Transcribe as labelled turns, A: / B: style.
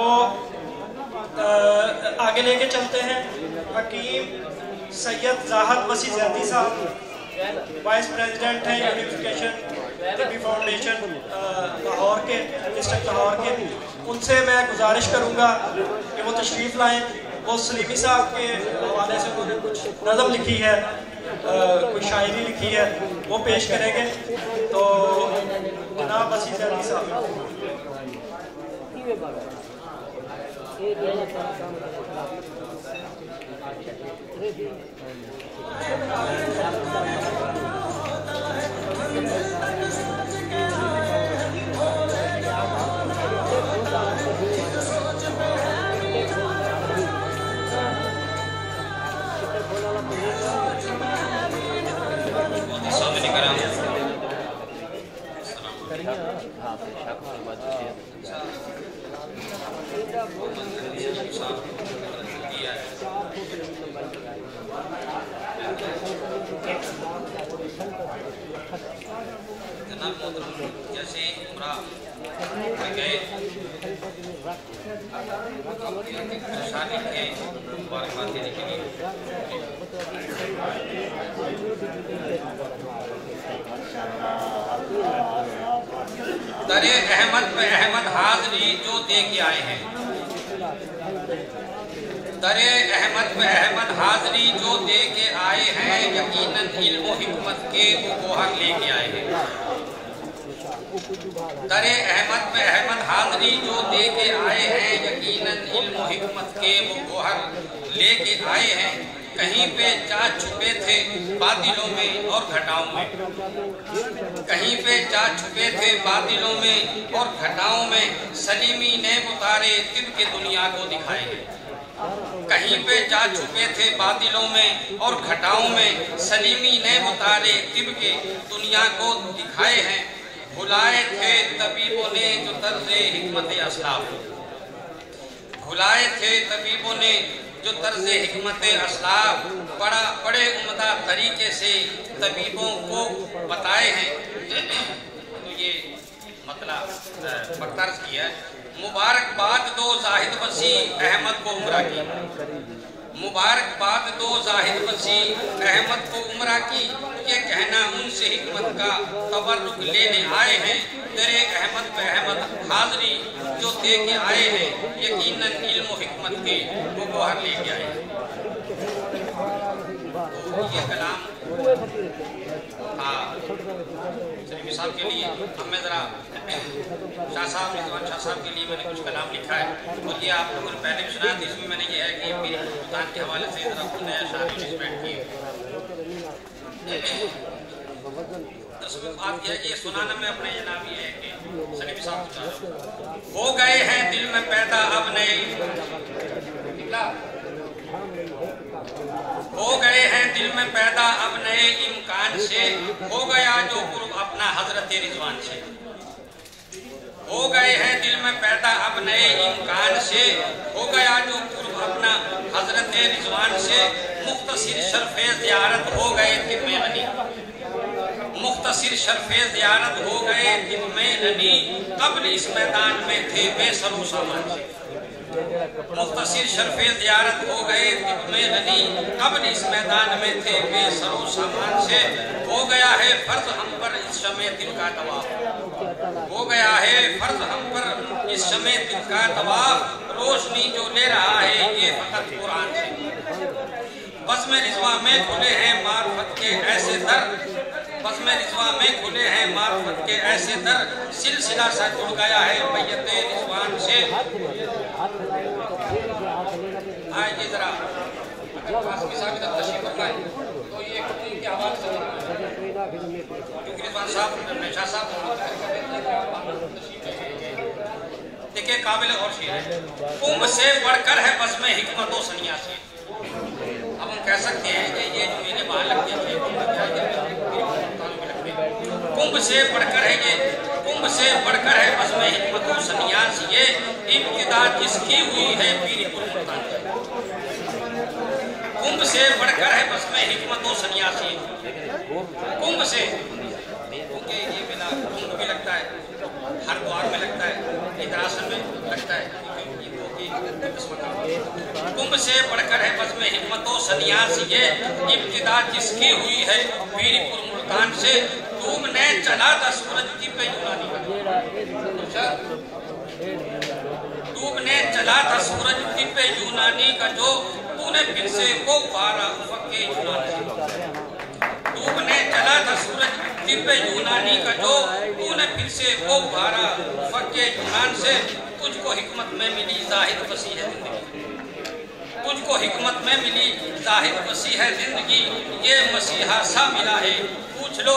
A: वो आगे लेके चलते हैं। हकीम सैयद ज़ाहर मसीह ज़ैदी साहब वाइस प्रेसिडेंट हैं यूनिफिकेशन तिब्बी फाउंडेशन लाहौर के, डिस्ट्रिक्ट लाहौर के। उनसे मैं गुजारिश करूँगा कि वो तशरीफ़ लाएँ। वो सलीमी साहब के हवाले से उन्होंने कुछ नज़म लिखी है, कुछ शायरी लिखी है, वो पेश करेंगे। तो जनाब मसीह ज़ैदी साहब।
B: जैसे उम्रा गए परेशानी के मुबारकबाद देने के लिए दरे अहमद में अहमद हाजरी जो दे के आए हैं, दरे अहमद में अहमद हाजरी जो दे के आए हैं, यकीनन इल्म और हिकमत के वो गोहर लेके आए हैं। दरे अहमद में अहमद हाजरी जो दे के आए हैं, यकीनन इल्म और हिकमत के वो गोहर लेके आए हैं। कहीं पे जा छुपे थे बादलों में और घटाओं में, कहीं पे जा छुपे थे बादलों में और घटाओं में, सलीमी ने उतारे तिब के दुनिया को दिखाए हैं। कहीं पे जा छुपे थे बादलों में और घटाओं में, सलीमी ने उतारे तिब के दुनिया को दिखाए हैं। भुलाए थे तबीबों ने जो तर्ज़े हिकमत असलाफ, भुलाए थे तबीबों ने जो तर्ज़े हिकमत असलाफ, बड़े उम्दा तरीके से तबीबों को बताए हैं। तो ये मतलब बतर्ज किया है। मुबारकबाद दो जाहिद वसीम अहमद को उम्रा की, मुबारकबाद दो जाहिद वसीम अहमद को उम्रा की। ये कहना उनसे हिकमत का तबर्रुक लेने आए हैं। तेरे अहमद पे अहमद हाजरी जो दे के आए हैं, यकीनन इल्म हिकमत के वो गोहर लेके आए हैं। तो ये कलाम हाँ सलीमी साहब के लिए हमें ज़रा शाह साहब रिजवान शाह साहब के लिए मैंने कुछ कलाम लिखा है, और ये आप लोगों ने पहले भी सुना। इसमें मैंने ये है कि मेरी हिंदुस्तान के हवाले से ज़रा खुद नया शायरी बैठ की बात ये सुनाना मैं अपने जनाब ये है कि सलीमी साहब हो गए हैं दिल में पैदा अब नए, हो गए हैं दिल में पैदा अब नए इम्कान से, हो गया जो कुर्ब अपना हजरत रिजवान से। हो गए हैं दिल में पैदा अब नए इम्कान से, हो गया जो कुर्ब अपना हजरत रिजवान से। मुख्तसिर शर्फे ज़ियारत हो गए दिल में गनी, मुख्तसिर शर्फे ज़ियारत हो गए दिल में गनी, कब्ल इस मैदान में थे बेसरो सामान से। मुख्तसिर शर्फे ज़ियारत हो गए दिल में गनी, कब्ल इस मैदान में थे बेसरो सामान से। हो गया है फर्ज हम पर इस शमे दिल का तवाफ, हो गया है फर्ज हम पर इस शमे दिल का तवाफ, रोशनी जो ले रहा है ये फकत कुरान से। बस में रिजवा में खुले हैं मार्फत के ऐसे दर, बस में रिजवा में खुले हैं मार्फत के ऐसे दर, सिलसिला सा जुड़ गया है बैयत रिजवान से। आइए जरा तशरीफ रखाएं तो ये के हवाले से क्योंकि रिजवान साहब शाह साहब देखिए काबिल और शेर है। कुंभ से बढ़कर है बस में हिकमत व सन्यासी। अब हम कह सकते हैं कि ये जो मेरे वहां लगते हैं कुंभ से बढ़कर है, ये कुंभ से बढ़कर है बस में हिकमत व सन्यासी। ये इब्तिदा जिसकी हुई है पीरी कुर्बान, कुंभ से बढ़कर है बस में हिकमत व सन्यासी। कुंभ से क्योंकि ये बिना कुंभ भी लगता है, हर द्वार में लगता है, इंद्रासन में लगता है, कुंभ से बढ़कर है बस में हिम्मतो सन्यास, ये इब्तिदा जिसकी हुई है वीरपुर मुल्तान से। तुमने चला था सूरज पे यूनानी का, तुमने चला था सूरज पे यूनानी का जो, तूने फिर से वो पारा फके यूनानी। तुमने चला था सूरज पे यूनानी का जो, तूने फिर से वो पारा फके यूनान से। तुझको हिकमत में मिली जाहिद वसी है जिंदगी, तुझको हिकमत में मिली जाहिद वसी है जिंदगी, ये मसीहा सा मिला है पूछ लो।